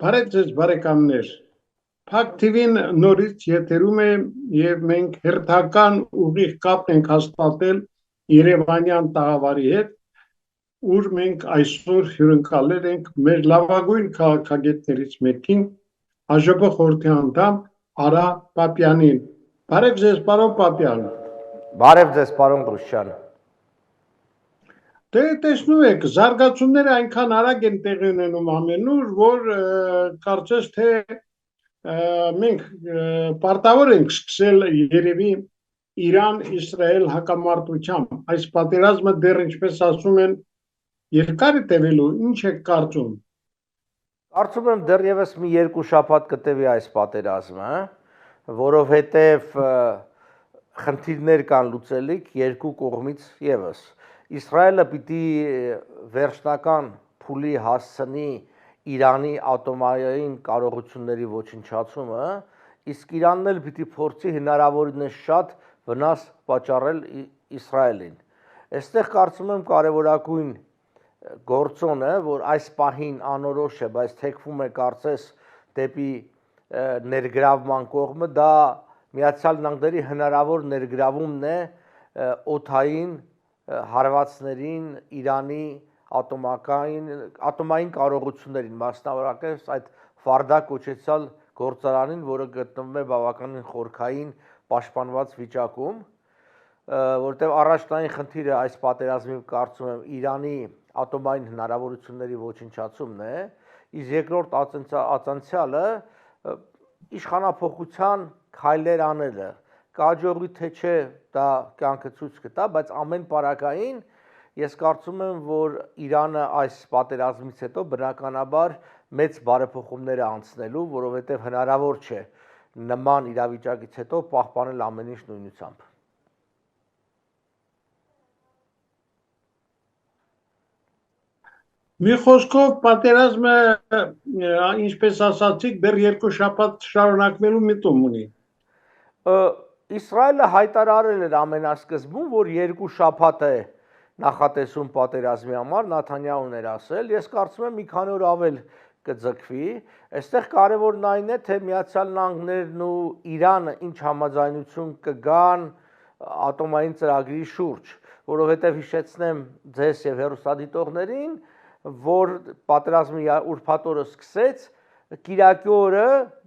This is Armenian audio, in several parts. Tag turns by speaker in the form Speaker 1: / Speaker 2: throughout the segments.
Speaker 1: Բարև ձեզ բարեկամներ։ Փակ TV-ն նորից եթերում է եւ մենք հերթական ուղիղ կապ ենք հաստատել Երևանյան տաղավարի հետ, ուր մենք այսօր հյուրընկալել ենք մեր լավագույն քաղաքագետներից մեկին, ԱԺՊ խորհրդի անդամ Արա Պապյանին։ Բարև ձեզ, պարոն Պապյան։
Speaker 2: Բարև ձեզ, պարոն Ղուշյան։
Speaker 1: Դե տեսնում եք, զարգացումները այնքան արագ են տեղի ունենում ամենուր, որ կարծես թե մենք պարտավոր ենք սկսել երևի Իրան-Իսրայել հակամարտությամբ։ Այս պատերազմը դեռ ինչպես ասում են, երկար է տևելու, ինչ եք կարծում։
Speaker 2: Կարծում եմ դեռևս մի 2 շաբաթ կտևի այս պատերազմը, որովհետև խնդիրներ կան լուծելիք երկու կողմից եւս։ Իսրայելը պիտի վերջնական փուլի հասցնի Իրանի ատոմային կարողությունների ոչնչացումը, իսկ Իրանն էլ պիտի փորձի հնարավորինս շատ վնաս պատճառել Իսրայելին։ Այստեղ կարծում եմ կարևորագույն գործոնը, որ այս պահին անորոշ է, բայց թեքվում է կարծես դեպի ներգրավման կողմը, դա Միացյալ Նահանգների հնարավոր ներգրավումն է օդային հարվածներին Իրանի ատոմային կարողություններին, մասնավորապես այդ Ֆարդա կոչեցյալ գործարանին, որը գտնվում է բավականին խորքային պաշտպանված վիճակում, որտեղ առաջնային խնդիրը այս պատերազմի կարծում եմ Իրանի ատոմային հնարավորությունների ոչնչացումն է, իսկ երկրորդ ածանցյալը իշխանափոխության քայլեր անելը, կաջողի թե չէ դա կյանքը ցույց կտա, բայց ամեն պարագային ես կարծում եմ, որ Իրանը այս պատերազմից հետո բնականաբար մեծ բարեփոխումներ է անցնելու, որովհետև հնարավոր չէ նման իրավիճակից հետո պահպանել ամեն ինչ նույնությամբ։
Speaker 1: Մի խոսքով պատերազմը, ինչպես ասացիք, դեռ 2 շաբաթ շարունակվելու միտում ունի։
Speaker 2: Իսրայելը հայտարարել էր ամենասկզբում, որ 2 շաբաթ է նախատեսում պատերազմի համար, Նաթանյահուն էր ասել, ես կարծում եմ մի քանի օր ավել կձգվի, այստեղ կարևորն այն է, թե Միացյալ Նահանգներն ու Իրանը ինչ համաձայնություն կգան ատոմային ծրագրի շուրջ, որովհետև հիշեցնեմ ձեզ եւ հեռուստադիտողներին, որ պատերազմի ուրբաթ օրը սկսեց, Կիրակի օրը,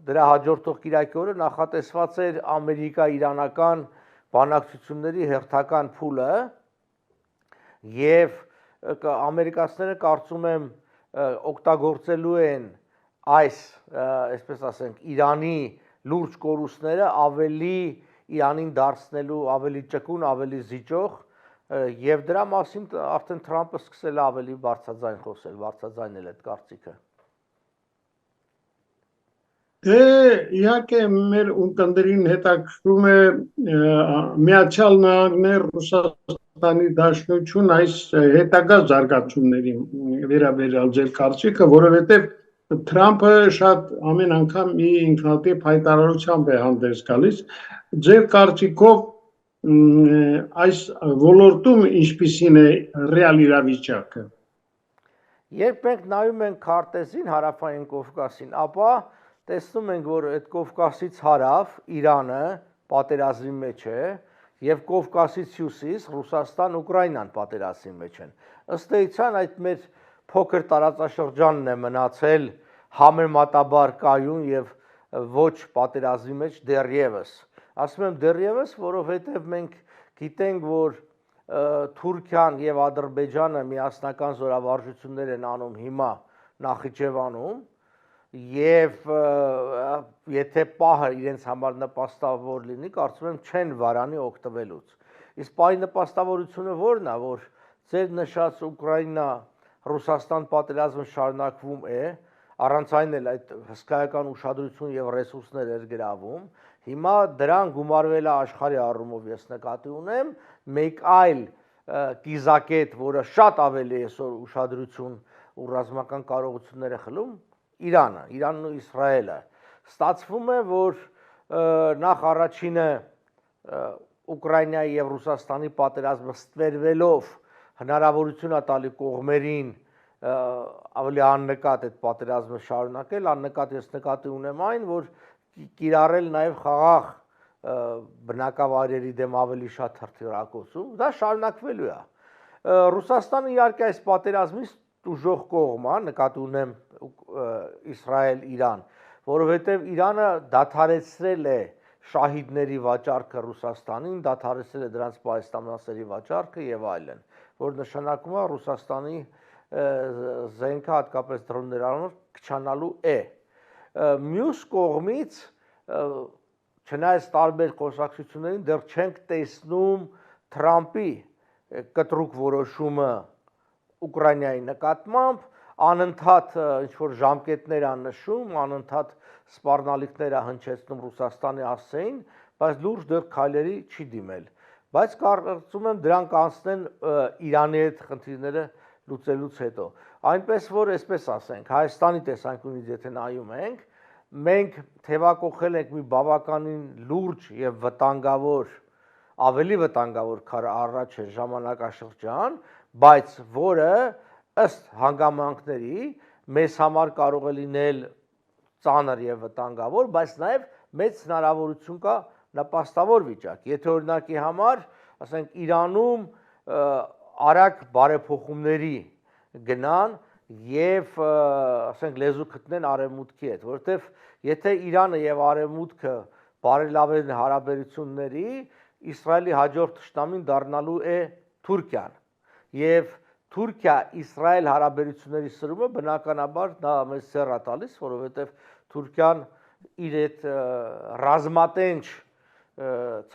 Speaker 2: դրա հաջորդող Կիրակի օրը նախատեսված էր ամերիկա-իրանական բանակցությունների հերթական փուլը եւ ամերիկացիները կարծում եմ օգտագործելու են այս, այսպես ասենք, Իրանի լուրջ կորուստները ավելի Իրանին դարձնելու ավելի ճկուն, ավելի զիջող եւ դրա մասին արդեն Թրամփը սկսել է ավելի բարձրաձայն խոսել, բարձրաձայնել այդ կարծիքը։
Speaker 1: Դե իհարկե մեր ունկնդրին հետաքրում է Միացյալ Նահանգներ, Ռուսաստանի Դաշնություն այս հետագա զարգացումների վերաբերյալ ձեր կարծիքը, որովհետև Թրամփը շատ ամեն անգամ մի ինքնատիպ հայտարարությամբ է հանդես գալիս, ձեր կարծիքով այս ոլորտում ինչպիսին է ռեալ իրավիճակը։
Speaker 2: Երբ մենք նայում ենք քարտեզին հարավային Կովկասին, ապա տեսնում ենք, որ այդ Կովկասից հարավ Իրանը պատերազմի մեջ է եւ Կովկասից հյուսիս Ռուսաստան, Ուկրաինան պատերազմի մեջ են։ Ըստ էության այդ մեր փոքր տարածաշրջանն է մնացել համեմատաբար կայուն եւ ոչ պատերազմի մեջ դեռևս։ Ասում եմ դեռևս, որովհետև մենք գիտենք, որ Թուրքիան եւ Ադրբեջանը միասնական զորավարժություններ են անում հիմա Նախիջևանում եւ եթե պահը իրենց համար նպաստավոր լինի, կարծում եմ չեն վարանի օգտվելուց։ Իսկ պահի նպաստավորությունը ո՞րն է, որ ձեր նշած Ուկրաինա-Ռուսաստան պատերազմը շարունակվում է, առանց այն էլ այդ հսկայական ուշադրություն եւ ռեսուրսներ էր գրավում, հիմա դրան գումարվել է աշխարհի առումով ես նկատի ունեմ, մեկ այլ կիզակետ, որը շատ ավելի այսօր ուշադրություն ու ռազմական կարողություններ է խլում, Իրանն ու Իսրայելը։ Ստացվում է, որ նախ առաջինը Ուկրաինայի եւ Ռուսաստանի պատերազմը ստվերվելով հնարավորություն է տալի կողմերին ավելի աննկատ այդ պատերազմը շարունակել, աննկատ ես նկատի ունեմ այն, որ կիրառել նաև խաղաղ բնակավայրերի դեմ ավելի շատ հրթիռակոծում, դա շարունակվելու է։ Ռուսաստանը իհարկե այս պատերազմից ուժող կողմ է, նկատի ունեմ Իսրայել-Իրան, որովհետև Իրանը դադարեցրել է շահիդների վաճառքը Ռուսաստանին, դադարեցրել է դրանց պահեստամասերի վաճառքը եւ այլն, որ նշանակում է Ռուսաստանի զենքը հատկապես դրոններով քչանալու է։ Մյուս կողմից չնայած տարբեր խոսակցություններին դեռ չենք տեսնում Թրամփի կտրուկ որոշումը Ուկրաինայի նկատմամբ, անընդհատ ինչ-որ ժամկետներ աննշում, անընդհատ սպառնալիքներ հնչեցնում Ռուսաստանի հասցեին, բայց լուրջ դեռ քայլերի չի դիմել։ Բայց կարծում եմ դրանք անցնեն Իրանի հետ խնդիրները լուծելուց հետո։ Այնպես որ, այսպես ասենք, Հայաստանի տեսանկյունից եթե նայում ենք, մենք թևակողել ենք մի բավականին լուրջ եւ վտանգավոր, ավելի վտանգավոր քան առաջ ժամանակաշրջան, բայց որը ըստ հանգամանքների մեզ համար կարող է լինել ծանր եւ վտանգավոր, բայց նաեւ մեծ հնարավորություն կա նպաստավոր վիճակ։ Եթե օրինակի համար, ասենք Իրանում արագ բարեփոխումների գնան եւ ասենք լեզու գտնեն արևմուտքի հետ, որովհետեւ եթե Իրանը եւ արևմուտքը բարելավեն հարաբերությունների, Իսրայելի հաջորդ թշնամին դառնալու է Թուրքիան եւ Թուրքիա-Իսրայել հարաբերությունների սրումը բնականաբար դա մեզ սեռ է տալիս, որովհետեւ Թուրքիան իր այդ ռազմատենչ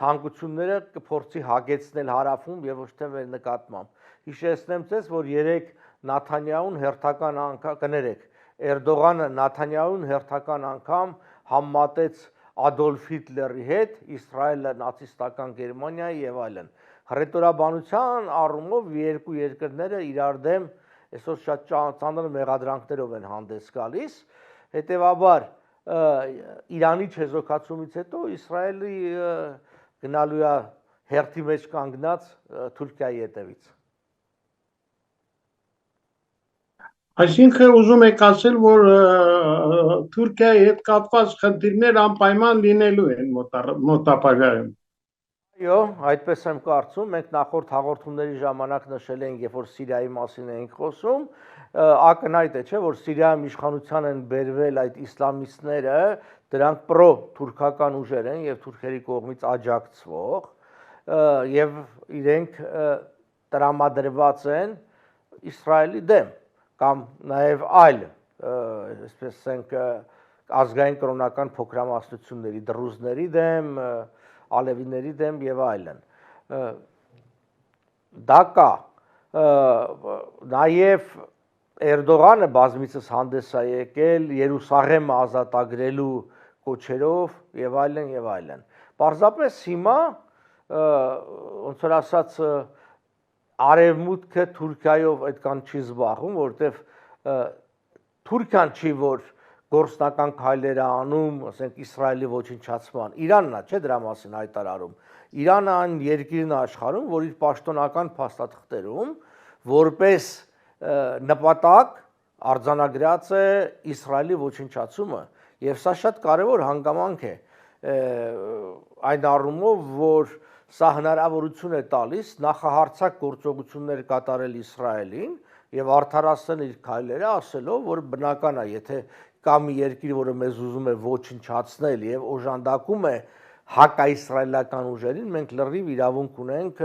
Speaker 2: ցանկությունները կփորձի հագեցնել հարավում եւ ոչ թե մեր նկատմամբ։ Հիշեցնեմ ձեզ, որ երեք Նաթանյահուն հերթական անգամ կներեք, Էրդողանը Նաթանյահուն հերթական անգամ համատեց Ադոլֆ Հիտլերի հետ, Իսրայելը նացիստական Գերմանիայի եւ այլն։ Հռետորաբանության առումով երկու երկրները իրար դեմ այսօր շատ ծանր մեղադրանքներով են հանդես գալիս, հետեւաբար Իրանի չեզոքացումից հետո Իսրայելի գնալու է հերթի մեջ կանգնած Թուրքիայի հետևից։
Speaker 1: Այսինքն ուզում եք ասել, որ Թուրքիայի հետ կապված խնդիրներ անպայման լինելու են մոտապարայում։
Speaker 2: Այո, այդպես եմ կարծում, մենք նախորդ հաղորդումների ժամանակ նշել ենք, երբ որ Սիրիայի մասին էինք խոսում, ակնհայտ է, չէ, որ Սիրիայում իշխանության են բերվել այդ իսլամիստները, դրանք պրո-թուրքական ուժեր են եւ թուրքերի կողմից աջակցվող եւ իրենք տրամադրված են Իսրայելի դեմ կամ նաև այլ, այսպես ասենք, ազգային կրոնական փոքրամասնությունների, դրուզների դեմ, ալևիների դեմ եւ այլն։ Դա կա։ Նաև Էրդողանը բազմիցս հանդես է եկել Երուսաղեմը ազատագրելու կոչերով եւ այլն եւ այլն։ Պարզապես հիմա ոնց որ ասած Արևմուտքը Թուրքիայով այդքան չի զբաղվում, որովհետև Թուրքիան չի, որ գործնական քայլեր է անում, ասենք Իսրայելի ոչնչացման։ Իրանն է, չէ՞ դրա մասին հայտարարում։ Իրանը այն երկիրն է աշխարհում, որ իր պաշտոնական փաստաթղթերում որպես նպատակ արձանագրած է Իսրայելի ոչնչացումը, եւ սա շատ կարեւոր հանգամանք է այն առումով, որ սա հնարավորություն է տալիս նախահարցակ գործողություններ կատարել Իսրայելին եւ արդարացնել իր քայլերը, ասելով, որ բնական է, եթե կա մի երկիր, որը մեզ ուզում է ոչնչացնել եւ օժանդակում է հակաիսրայելական ուժերին, մենք լրիվ իրավունք ունենք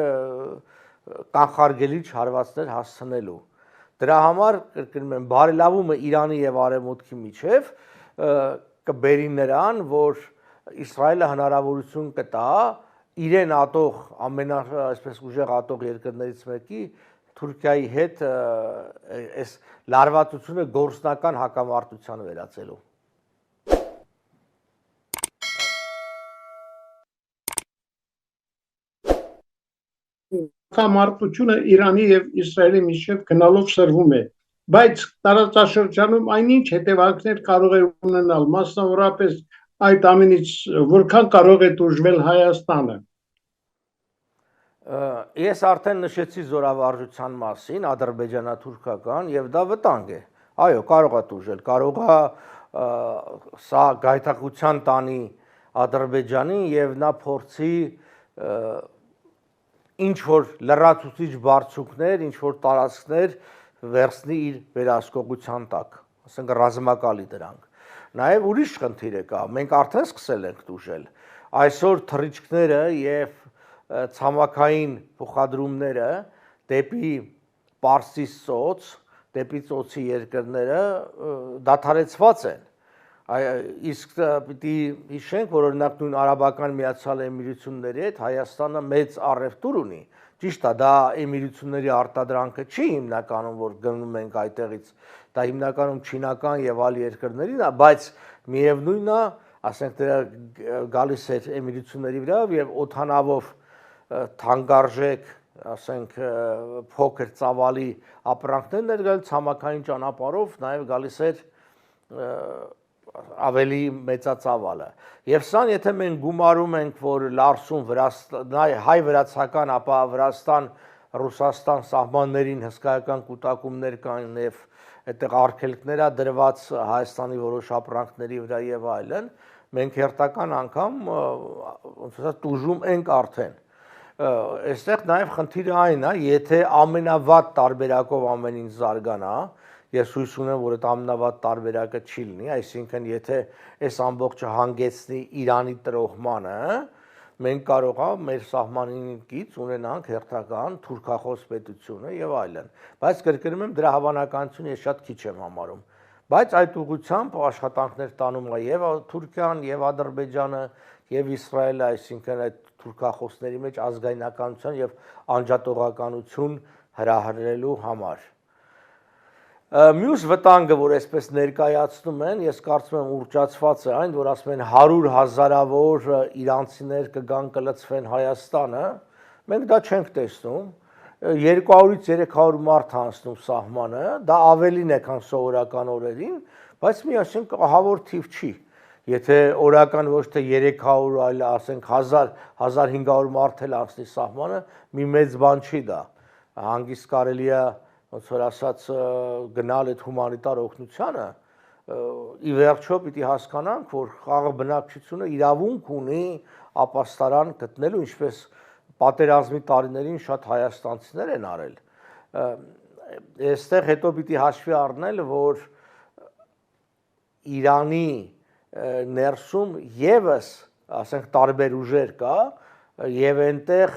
Speaker 2: կանխարգելիչ հարվածներ հասցնելու։ Դրա համար, կրկնում եմ, բարելավումը Իրանի եւ Արևմուտքի միջեւ կբերի նրան, որ Իսրայելը հնարավորություն կտա իրեն ատող այսպես ուժեղ ատող երկրներից մեկի Թուրքիայի հետ այս լարվածությունը գործնական հակամարտության վերածելու։
Speaker 1: Հակամարտությունը Իրանի եւ Իսրայելի միջեւ գնալով սրվում է, բայց տարածաշրջանում այնինչ հետևանքներ կարող է ունենալ, մասնավորապես այդ ամենից որքան կարող է դժվել Հայաստանը։
Speaker 2: Ես արդեն նշեցի զորավարժության մասին, ադրբեջանա-թուրքական, եւ դա վտանգ է։ Այո, կարող է տուժել, կարող է սա գայթակղության տանի Ադրբեջանին եւ նա փորձի ինչ որ լրացուցիչ բարձունքներ, ինչ որ տարածքներ վերցնի իր վերահսկողության տակ, ասենք ռազմակալի դրանք։ Նաեւ ուրիշ խնդիր է կա, մենք արդեն սկսել ենք տուժել։ Այսօր թռիչքները եւ ցամաքային փոխադրումները դեպի Պարսից ծոց, դեպի ծոցի երկրները դադարեցված են։ Իսկ պիտի հիշենք, որ օրինակ նույն Արաբական Միացյալ Էմիրությունների հետ Հայաստանը մեծ առևտուր ունի։ Ճիշտ է, դա էմիրությունների արտադրանքը չի հիմնականում, որ գնում ենք այդտեղից, դա հիմնականում չինական եւ այլ երկրներին է, բայց միևնույնն է, ասենք դրա գալիս էր էմիրությունների վրա եւ օդանավով թանկարժեք, ասենք փոքր ծավալի ապրանքներ ներգալ ցամաքային ճանապարհով նաեւ գալիս էր ավելի մեծածավալը։ Եվ սան եթե մենք գումարում ենք, որ Լարսում հայ-վրացական, ապա Վրաստան-Ռուսաստան սահմաններին հսկայական կուտակումներ կան եւ այդտեղ արգելքներ է դրված Հայաստանի որոշ ապրանքների վրա եւ այլն, մենք հերթական անգամ ոնց ասած տուժում ենք արդեն։ Այստեղ նաեւ խնդիրը այն է, եթե ամենավատ տարբերակով ամեն ինչ զարգանա, ես հույս ունեմ, որ այդ ամենավատ տարբերակը չի լինի, այսինքն եթե այս ամբողջը հանգեցնի Իրանի տրոհմանը, մենք կարող է մեր սահմանինից ունենանք հերթական թուրքախոս պետությունը եւ այլն։ Բայց կրկնում եմ, դրա հավանականությունը ես շատ քիչ եմ համարում։ Բայց այդ ուղղությամբ աշխատանքներ տանում է եւ Թուրքիան, եւ Ադրբեջանը, եւ Իսրայելը, այսինքն այդ թուրքախոսների մեջ ազգայնականություն եւ անջատողականություն հրահրելու համար։ Մյուս վտանգը, որ այսպես ներկայացնում են, ես կարծում եմ ուռճացված է այն, որ ասում են 100,000-ավոր իրանցիներ կգան կլցվեն Հայաստանը, մենք դա չենք տեսնում, 200-ից 300 մարդ անցնում սահմանը, դա ավելին է, քան սովորական օրերին, բայց միասին ահավոր թիվ չի։ Եթե օրական ոչ թե 300, այլ ասենք 1000-1500 մարդ էլ անցնի սահմանը, մի մեծ բան չի դա։ Հանգիստ կարելի է ոնց որ ասած գնալ այդ հումանիտար օգնությանը, ի վերջո պիտի հասկանանք, որ խաղաղ բնակչությունը իրավունք ունի ապաստարան գտնելու, ինչպես պատերազմի տարիներին շատ հայաստանցիներ են արել։ Այստեղ հետո պիտի հաշվի առնել, որ Իրանի ներսում եւս, ասենք, տարբեր ուժեր կա եւ այնտեղ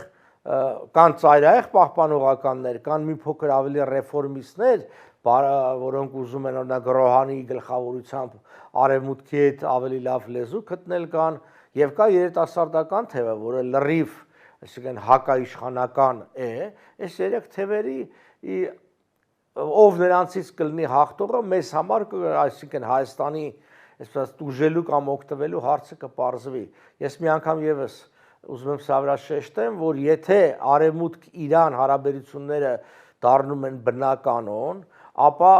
Speaker 2: կան ծայրահեղ պահպանողականներ, կան մի փոքր ավելի ռեֆորմիստներ, որոնք ուզում են օրինակ Ռոհանիի գլխավորությամբ արևմուտքի հետ ավելի լավ լեզու գտնել կան, եւ կա երիտասարդական թևը, որը լրիվ, այսինքն հակաիշխանական է, այս երեք թևերի ով նրանցից կլինի հաղթողը, մեզ համար, այսինքն Հայաստանի այսպես տուժելու կամ օգտվելու հարցը կպարզվի։ Ես մի անգամ եւս ուզում եմ սա վրա շեշտեմ, որ եթե Արևմուտք-Իրան հարաբերությունները դառնում են բնականon, ապա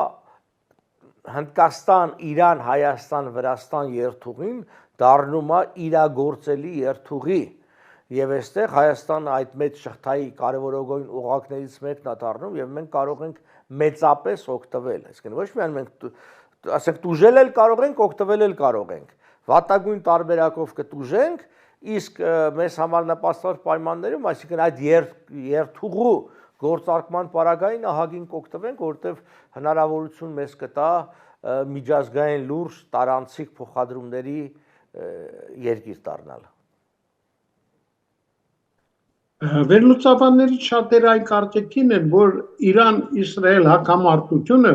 Speaker 2: Հնդկաստան, Իրան, Հայաստան, Վրաստան երթուղին դառնում է իրագործելի երթուղի։ Եվ այստեղ Հայաստանը այդ մեծ շղթայի կարևորագույն օղակներից մեկն է դառնում եւ մենք կարող ենք մեծապես օգտվել։ Այսինքն ոչ միայն մենք ասենք տուժել էլ կարող ենք, օգտվել էլ կարող ենք։ Վատագույն տարբերակով կտուժենք, իսկ մեզ համար նպաստավոր պայմաններում, այսինքն այդ երթուղու գործարկման պարագային ահագին կօգտվենք, որովհետև հնարավորություն մեզ կտա միջազգային լուրջ տարանցիկ փոխադրումների երկիր դառնալ։
Speaker 1: Վերլուծաբաններից շատերը այն կարծիքին են, որ Իրան-Իսրայել հակամարտությունը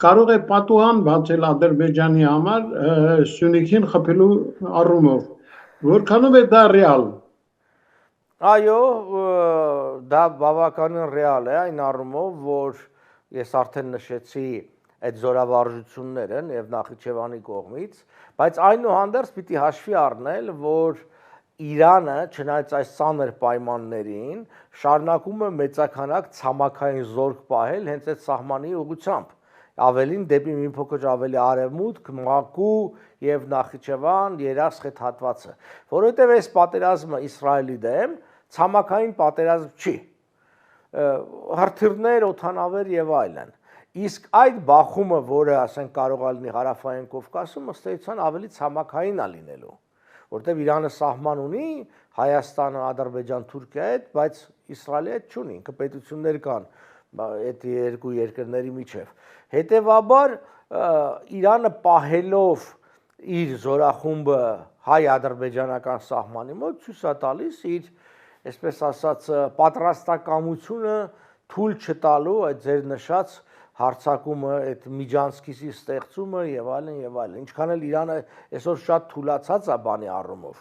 Speaker 1: կարող է պատուհան բացել Ադրբեջանի համար Սյունիքին խփելու առումով, որքանով է դա ռեալ։
Speaker 2: Այո, դա բավականին ռեալ է այն առումով, որ ես արդեն նշեցի այդ զորավարժությունները եւ Նախիջևանի կողմից, բայց այնուհանդերձ պիտի հաշվի առնել, որ Իրանը, չնայած այս ծանր պայմաններին, շարունակում է մեծականակ ցամաքային զորք պահել հենց այդ սահմանի ուղղությամբ, ավելին դեպի մի փոքր ավելի արևմուտք, Մակու եւ Նախիջևան երասխետ հատվածը, որովհետեւ այս պատերազմը Իսրայելի դեմ ցամաքային պատերազմ չի։ Հրթիռներ, օդանավեր եւ այլն։ Իսկ այդ բախումը, որը ասենք կարող է լինի հարավային Կովկասում, ըստ էության ավելի ցամաքային է լինելու, որտեղ Իրանը սահման ունի Հայաստանը, Ադրբեջան, Թուրքիա հետ, բայց Իսրայելի հետ չունի, ինքը պետություններ կան այդ երկու երկրների միջև։ Հետևաբար Իրանը պահելով իր զորախումբը հայ-ադրբեջանական սահմանի մոտ ցույց է տալիս իր, այսպես ասած, պատրաստակամությունը թույլ չտալու այդ ձեր նշած հարցակումը, այդ միջանցքիսի ստեղծումը եւ այլն, ինչքան էլ Իրանը այսօր շատ թուլացած է բանի առումով,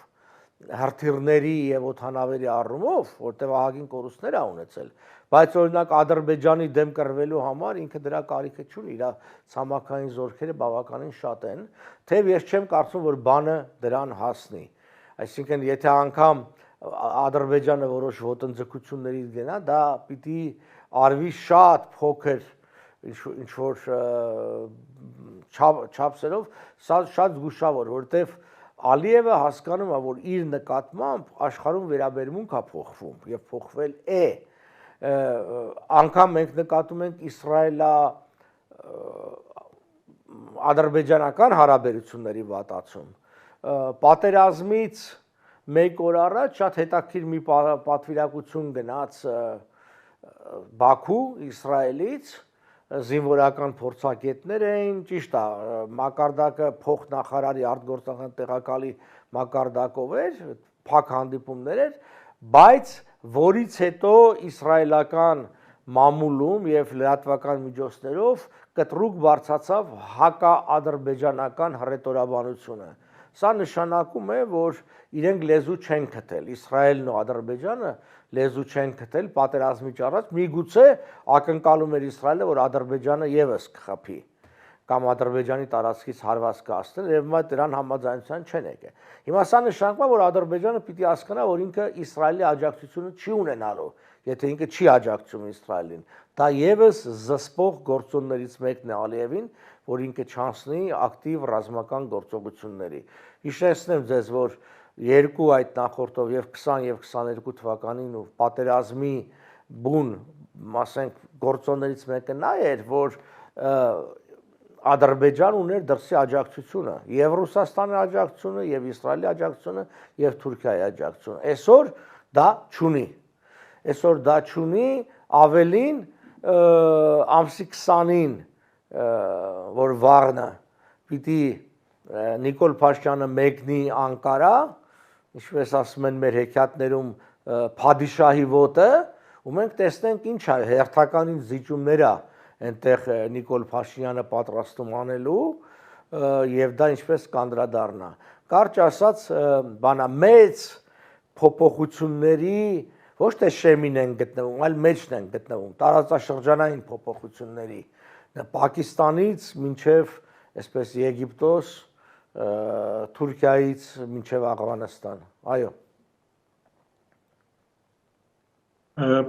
Speaker 2: հրթիռների եւ օդանավերի առումով, որտեղ ահագին կորուստներ է ունեցել, բայց օրինակ Ադրբեջանի դեմ կռվելու համար ինքը դրա կարիքը չունի, իր ցամաքային զորքերը բավականին շատ են, թեև ես չեմ կարծում, որ բանը դրան հասնի, այսինքն եթե անգամ Ադրբեջանը որոշ ոտնձգությունների գնա, դա պիտի արվի շատ փոքր ինչ որ չափսերով, շատ զգուշավոր, որտեվ Ալիևը հասկանում է, որ իր նկատմամբ աշխարհում վերաբերմունք է փոխվում եւ փոխվել է, անգամ մենք նկատում ենք Իսրայելա ադրբեջանական հարաբերությունների վատացում, պատերազմից մեկ օր առաջ շատ հետաքրքիր մի պատվիրակություն գնաց Բաքու, Իսրայելից, զինվորական փորձագետներ էին, ճիշտ է, մակարդակը փոխնախարարի արտգործնախարարի տեղակալի մակարդակով էր, փակ հանդիպումներ էր, բայց որից հետո իսրայելական մամուլում եւ լրատվական միջոցներով կտրուկ բարձրացավ հակաադրբեջանական հռետորաբանությունը։ Սա նշանակում է, որ իրենք լեզու չեն գտել, Իսրայելն ու Ադրբեջանը լեզու չեն գտել պատերազմից առաջ, միգուցե ակնկալում էր Իսրայելը, որ Ադրբեջանը եւս կխփի կամ Ադրբեջանի տարածքից հարված կհասնել, եւ հիմա դրան համաձայնության չեն եկել։ Հիմա սա նշանակում է, որ Ադրբեջանը պիտի հասկանա, որ ինքը Իսրայելի աջակցությունը չի ունենալու, եթե ինքը չի աջակցում Իսրայելին։ Դա եւս զսպող գործոններից մեկն է Ալիևին, որ ինքը չանցնի ակտիվ ռազմական գործողությունների։ Հիշեցնեմ ձեզ, որ երկու այդ նախորդով եւ 20 եւ 22 թվականին ու պատերազմի բուն, ասենք, գործոններից մեկը նա էր, որ Ադրբեջան ուներ դրսի աջակցությունը, եւ Ռուսաստանի աջակցությունը, եւ Իսրայելի աջակցությունը, եւ Թուրքիայի աջակցությունը։ Այսօր դա չունի։ Այսօր դա չունի, ավելին ամսի 20-ին, որ վաղնը պիտի Նիկոլ Փաշինյանը մեկնի Անկարա, ինչպես ասում են մեր հեքիաթներում, Փադիշահի ոտը, ու մենք տեսնենք ինչ է հերթականին զիջումները այնտեղ Նիկոլ Փաշինյանը պատրաստում անելու եւ դա ինչպես կանդրադառնա։ Կարճ ասած, բանա մեծ փոփոխությունների ոչ թե շեմին են գտնվում, այլ մեջն են գտնվում, տարածաշրջանային փոփոխությունների, Պակիստանից մինչև այսպես Եգիպտոս, Թուրքիայից մինչև Աֆղանստան, այո։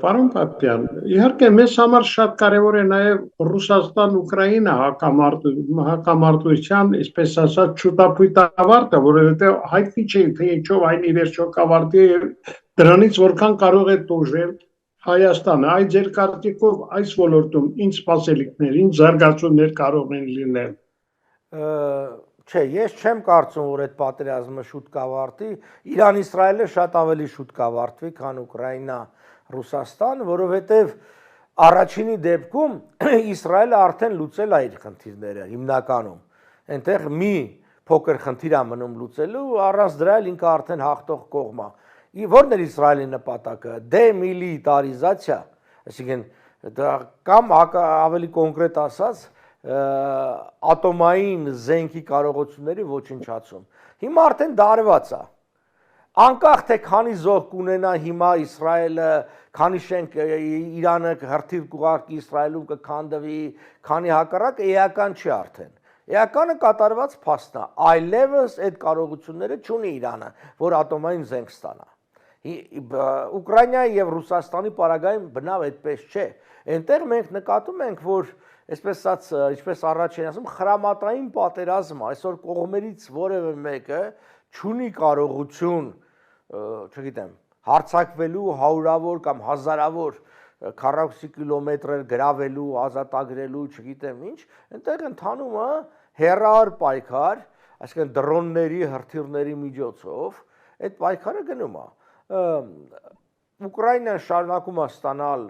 Speaker 1: Պարոն Պապյան, իհարկե մեզ համար շատ կարևոր է նաև Ռուսաստան-Ուկրաինա հակամարտության, այսպես ասած, շուտապույտ ավարտը, որովհետև հայտնի չէ, թե ինչով այն ի վերջո կավարտի եւ դրանից որքան կարող է տուժել Հայաստանը, այդ ձեր կարծիքով այս ոլորտում ինչ սպասելիքներ, ինչ զարգացումներ կարող են լինել։
Speaker 2: Չէ, ես չեմ կարծում, որ այդ պատերազմը շուտ կավարտի, Իրան-Իսրայելը շատ ավելի շուտ կավարտվի, քան Ուկրաինա-Ռուսաստան, որովհետև առաջինի դեպքում Իսրայելը արդեն լուծել է իր խնդիրները հիմնականում։ Այնտեղ մի փոքր խնդիր է մնում լուծելու, առանց դրա էլ ինքը արդեն հաղթող կողմ է։ Որն էր Իսրայելի նպատակը, դեմիլիտարիզացիա, այսինքն կամ ավելի կոնկրետ ասած, ատոմային զենքի կարողությունների ոչնչացում։ Հիմա արդեն դարված է։ Անկախ թե քանի զոհ կունենա հիմա Իսրայելը, քանի շենք Իրանը հրթիռ կուղարկի Իսրայելում կքանդվի, քանի հակառակ էական չի արդեն։ Էականը կատարված փաստն է, այլևս այդ կարողությունները չունի Իրանը, որ ատոմային զենք ստանա։ Ուկրաինայի եւ Ռուսաստանի պարագայում բնավ այդպես չէ։ Այնտեղ մենք նկատում ենք, որ ինչպես առաջ են ասում, խրամատային պատերազմ, այսօր կողմերից որևէ մեկը չունի կարողություն, չգիտեմ, հարձակվելու հարյուրավոր կամ հազարավոր քառակուսի կիլոմետրեր գրավելու, ազատագրելու, չգիտեմ ինչ, այնտեղ ընթանում է հեռահար պայքար, այսինքն դրոնների, հրթիռների միջոցով, այդ պայքարը գնում է։ Ուկրաինան շարունակում է ստանալ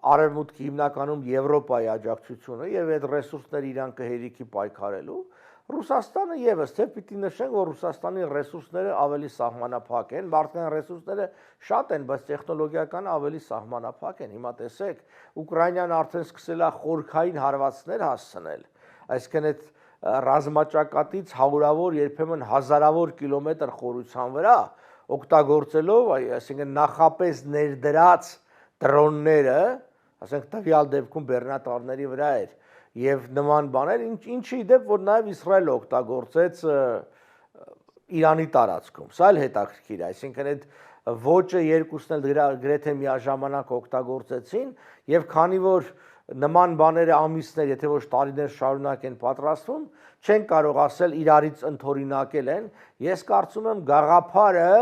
Speaker 2: Արևմուտքի հիմնականում Եվրոպայի աջակցությունը եւ այդ ռեսուրսները իրան կհերիքի պայքարելու։ Ռուսաստանը եւս թե պիտի նշենք, որ Ռուսաստանի ռեսուրսները ավելի սահմանափակ են, մարդկային ռեսուրսները շատ են, բայց տեխնոլոգիական ավելի սահմանափակ են։ Հիմա տեսեք, Ուկրաինան արդեն սկսել է խորքային հարվածներ հասցնել, այսինքն այդ ռազմաճակատից հարյուրավոր, երբեմն հազարավոր կիլոմետր խորության վրա օգտագործելով, այսինքն նախապես ներդրած դրոնները, ասենք տվյալ դեպքում բեռնատարների վրա էր եւ նման բաներ, ինչի դեպ որ նաեւ Իսրայելը օգտագործեց Իրանի տարածքում։ Սա էլ հետաքրքիր է, այսինքն այդ ոճը երկուսն էլ գրեթե միաժամանակ օգտագործեցին եւ քանի որ նման բաները ամիսներ, եթե ոչ տարիներ շարունակ են պատրաստվում, չեն կարող ասել իրարից ընդօրինակել են։ Ես կարծում եմ գաղափարը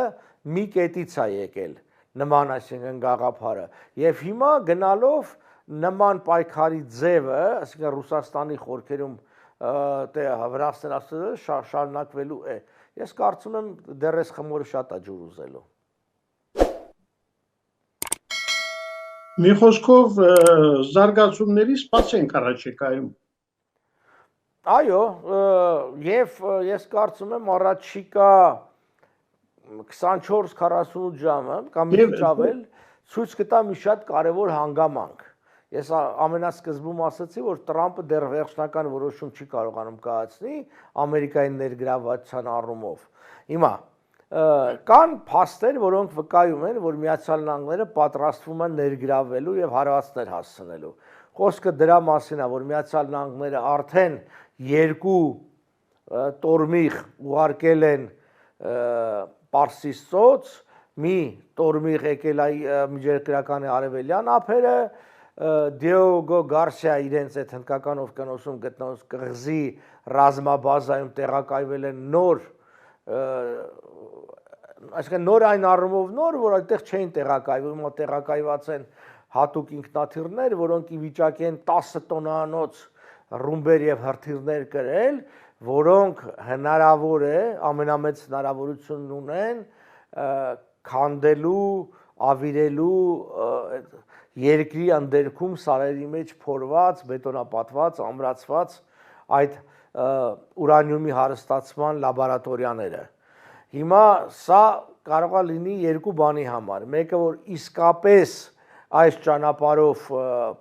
Speaker 2: մի կետից է եկել, նման այսինքն գաղափարը։ Եվ հիմա գնալով նման պայքարի ձևը, այսինքն Ռուսաստանի խորքերում Վրաստան ասել շարունակվելու է։ Ես կարծում եմ դեռ այս խմորը շատ է ջուր ուզելու։
Speaker 1: Մի խոսքով զարգացումների սպասենք առաջիկայում։
Speaker 2: Այո, եւ ես կարծում եմ առաջիկա 24-48 ժամը կամ մի քիչ ավել ցույց կտա մի շատ կարևոր հանգամանք։ Ես ամենասկզբում ասացի, որ Տրամպը դեռ վերջնական որոշում չի կարողանում կայացնի Ամերիկայի ներգրավվածության առումով։ Հիմա կան փաստեր, որոնք վկայում են, որ Միացյալ Նահանգները պատրաստվում են ներգրավվելու եւ հարվածներ հասցնելու։ Խոսքը դրա մասին է, որ Միացյալ Նահանգները արդեն 2 տորմիղ ուղարկել են Պարսից ծոց, մի տորմիղ եկել է Միջերկրականի արևելյան ափերը, Դիոգո Գարսիա իրենց այդ հնդկական օվկիանոսում գտնվող կղզի ռազմաբազայում տեղակայվել են նոր, այսինքն նոր այն առումով նոր, որ այդտեղ չէին տեղակայվում, հիմա տեղակայված են հատուկ ինքնաթիռներ, որոնք ի վիճակի են 10 տոննանոց ռումբեր եւ հրթիռներ կրել, որոնք հնարավոր է, ամենամեծ հնարավորությունն ունեն քանդելու, ավիրելու երկրի ընդերքում սարերի մեջ փորված, բետոնապատված, ամրացված այդ ուրանիումի հարստացման լաբորատորիաները։ Հիմա սա կարող է լինի երկու բանի համար։ Մեկը որ իսկապես այս ճանապարհով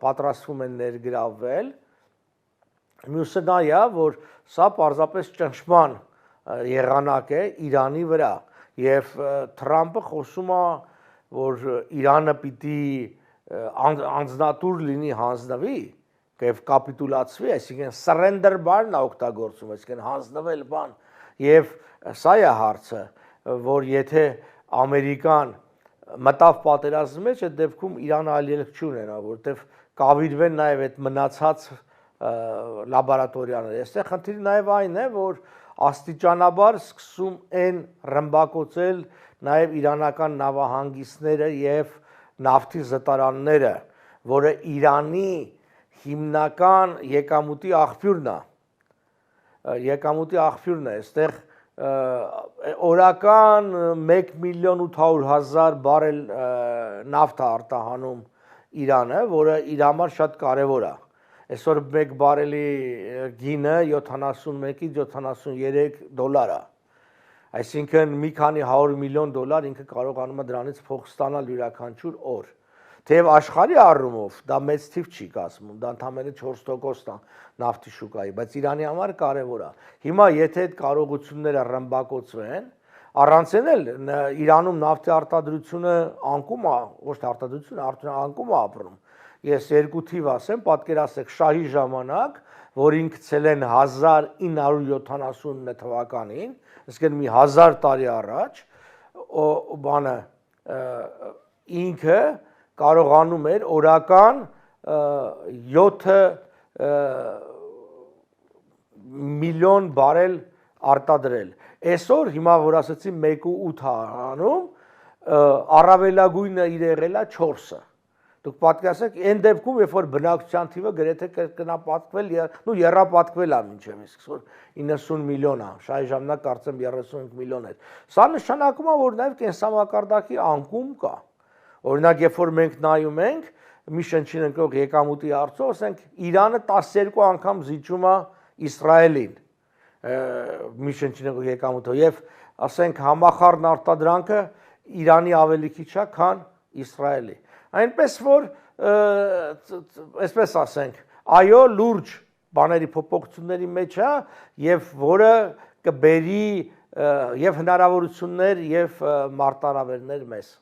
Speaker 2: պատրաստվում են ներգրավվել, մյուսը նա է, որ սա պարզապես ճնշման եղանակ է Իրանի վրա եւ Թրամփը խոսում է, որ Իրանը պիտի անձնատուր լինի հանձնվի եւ կապիտուլացվի, այսինքն surrender բառն է օգտագործում, այսինքն հանձնվել բան եւ սա է հարցը, որ եթե Ամերիկան մտավ պատերազմի մեջ, այդ դեպքում Իրանը այլ ելք չունենա, որտեվ կավիրվեն նաեւ այդ մնացած լաբորատորիաները։ Այստեղ խնդիրը նաեւ այն է, որ աստիճանաբար սկսում են ռմբակոծել նաեւ իրանական նավահանգիստները եւ նավթի զտարանները, որը Իրանի հիմնական եկամուտի աղբյուրն է։ Եկամուտի աղբյուրն է, այստեղ օրական 1.800.000 բարել նավթ է արտահանում Իրանը, որը իր համար շատ կարևոր է։ Այսօր 1 բարելի գինը 71-ից 73 դոլար է։ Այսինքն մի քանի 100 միլիոն դոլար ինքը կարողանում է դրանից փող ստանալ յուրաքանչյուր օր։ Թեև աշխարհի առումով դա մեծ թիվ չի կազմում, դա ընդամենը 4%-ն է նավթի շուկայի, բայց Իրանի համար կարևոր է։ Հիմա եթե այդ կարողությունները ռմբակոծվեն, առանց էլ Իրանում նավթի արտադրությունը անկում է, ոչ թե արտադրությունը, անկում է ապրում։ Ես երկու թիվ ասեմ, պատկերացրեք շահի ժամանակ, որին գցել են 1979 թվականին, այսինքն մի 1000 տարի առաջ, բանը ինքը կարողանում էր օրական 7 միլիոն բարել արտադրել։ Այսօր հիմա որ ասացի 1.8 անում, առավելագույնը իր եղել է 4-ը։ Դուք պատկերացեք, այն դեպքում, երբ որ բնակչության թիվը գրեթե կրկնապատկվել, եռապատկվել է մինչև իսկ որ 90 միլիոն է, շահի ժամանակ կարծեմ 35 միլիոն էր։ Սա նշանակում է, որ նաև կենսամակարդակի անկում կա։ Օրինակ, երբ որ մենք նայում ենք մի շնչին ընկնող եկամուտի հարցով, ասենք Իրանը 12 անգամ զիջում է Իսրայելին մի շնչին ընկնող եկամուտով եւ ասենք համախառն արտադրանքը Իրանի ավելի քիչ է, քան Իսրայելի։ Այնպես որ այսպես ասենք, այո, լուրջ բաների փոփոխությունների մեջ է եւ որը կբերի եւ հնարավորություններ եւ մարտահրավերներ մեզ։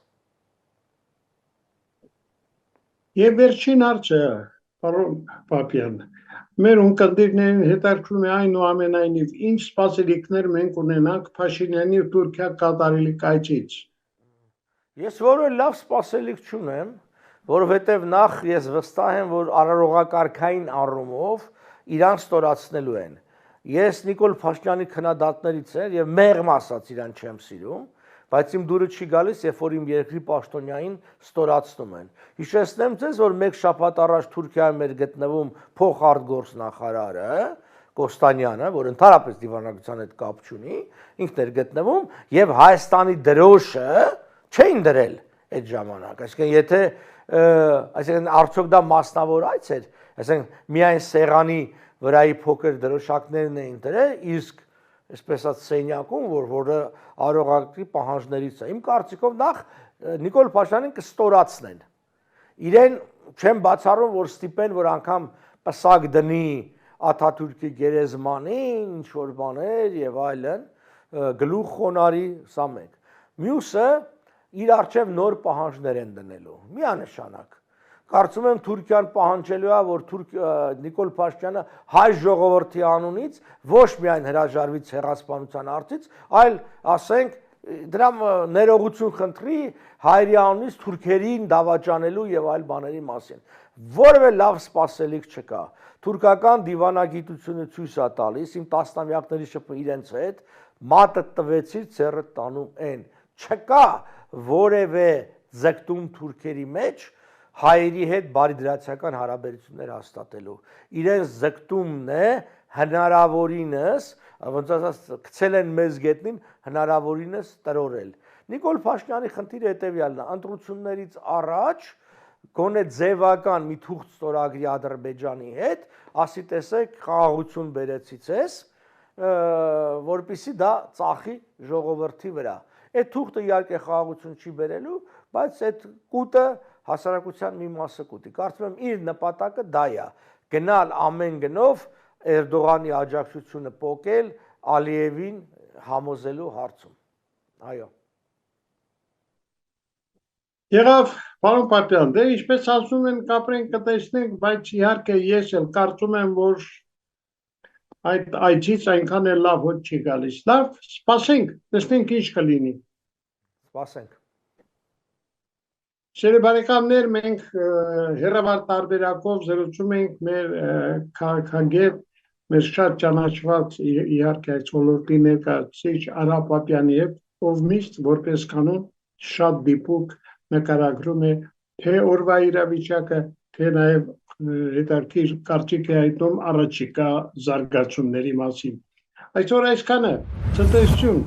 Speaker 1: Եվ վերջին հարցը, պարոն Պապյան, մեր ունկնդիրներին հետաքրքրում է այնուամենայնիվ ինչ սպասելիքներ մենք ունենանք Փաշինյանի Թուրքիա կատարելի կայքից։
Speaker 2: Ես որը լավ սպասելիք չունեմ, որովհետև նախ ես վստահ եմ, որ արարողակարգային առումով իրան ստորացնելու են։ Ես Նիկոլ Փաշինյանի քննադատներից եմ եւ մեղմ ասած իրան չեմ սիրում, բայց իմ դուրը չի գալիս, երբ որ իմ երկրի պաշտոնյային ստորացնում են։ Հիշեցնեմ ձեզ, որ մեկ շաբաթ առաջ Թուրքիայում էր գտնվում փոխարտգործնախարարը Կոստանյանը, որ ընդհանրապես դիվանագիտության հետ կապ չունի, ինքն էր գտնվում եւ Հայաստանի դրոշը չէին դրել այդ ժամանակ, այսինքն եթե այսինքն արդյոք դա մասնավոր այց էր, այսինքն միայն սեղանի վրայի փոքր դրոշակներն էին դրել, իսկ այսպես ասած սենյակում, որը արարողակարգի պահանջներից է։ Իմ կարծիքով նախ Նիկոլ Փաշինյանին կստորացնեն։ Իրեն չեմ բացառում, որ ստիպեն, որ անգամ պսակ դնի Աթաթուրքի գերեզմանին, ինչ որ բաներ եւ այլն, գլուխ խոնարի, սա մեկ։ Մյուսը իր արչև նոր պահանջներ են դնելու, միանշանակ։ Կարծում եմ Թուրքիան պահանջելու է, որ Նիկոլ Փաշինյանը հայ ժողովրդի անունից ոչ միայն հրաժարվի ցեղասպանության արդից, այլ ասենք դրա ներողություն խնդրի հայերի անունից թուրքերին դավաճանելու եւ այլ բաների մասին։ Որևէ լավ սպասելիք չկա։ Թուրքական դիվանագիտությունը ցույց է տալիս, իմ տասնամյակների շփում իրենց հետ, մատը տվեցիր, ցերը տանում են։ Չկա որևէ ձգտում թուրքերի մեջ հայերի հետ բարիդրացիական հարաբերություններ հաստատելու։ Իրենց ձգտումն է հնարավորինս, ոնց ասած, գցել են մեզ գետնին հնարավորինս տրորել։ Նիկոլ Փաշինյանի խնդիրը հետևյալն է, ընտրություններից առաջ գոնե ձևական մի թուղթ ստորագրի Ադրբեջանի հետ, ասի տեսեք խաղաղություն բերեցից ես, որպեսզի դա ծախի ժողովրդի վրա։ Այդ թուղթը իհարկե խաղաղություն չի բերելու, բայց այդ կուտը հասարակության մի մասը կուտի։ Կարծում եմ իր նպատակը դա է, գնալ ամեն գնով Էրդողանի աջակցությունը պոկել Ալիևին համոզելու հարցում։ Այո։
Speaker 1: Եղավ, պարոն Պապյան, դե ինչպես ասում են, կապրենք կտեսնենք, բայց իհարկե ես էլ կարծում եմ, որ այդ այցից այնքան էլ լավ հոտ չի գալիս։ Լավ, սպասենք, տեսնենք ինչ կլինի։
Speaker 2: Սպասենք։
Speaker 1: Սիրելի բարեկամներ, մենք հեռավար տարբերակով զրուցում ենք մեր քաղաքագետ, մեր շատ ճանաչված իհարկե այս ոլորտի ներկայացուցիչ Արա Պապյանի հետ, ով միշտ որպես կանոն շատ դիպուկ նկարագրում է թե օրվա իրավիճակը, թե նաև հետաքրքիր կարծիք է հայտնում առաջիկա զարգացումների մասին։ Այսօր այսքանը, ցտեսություն։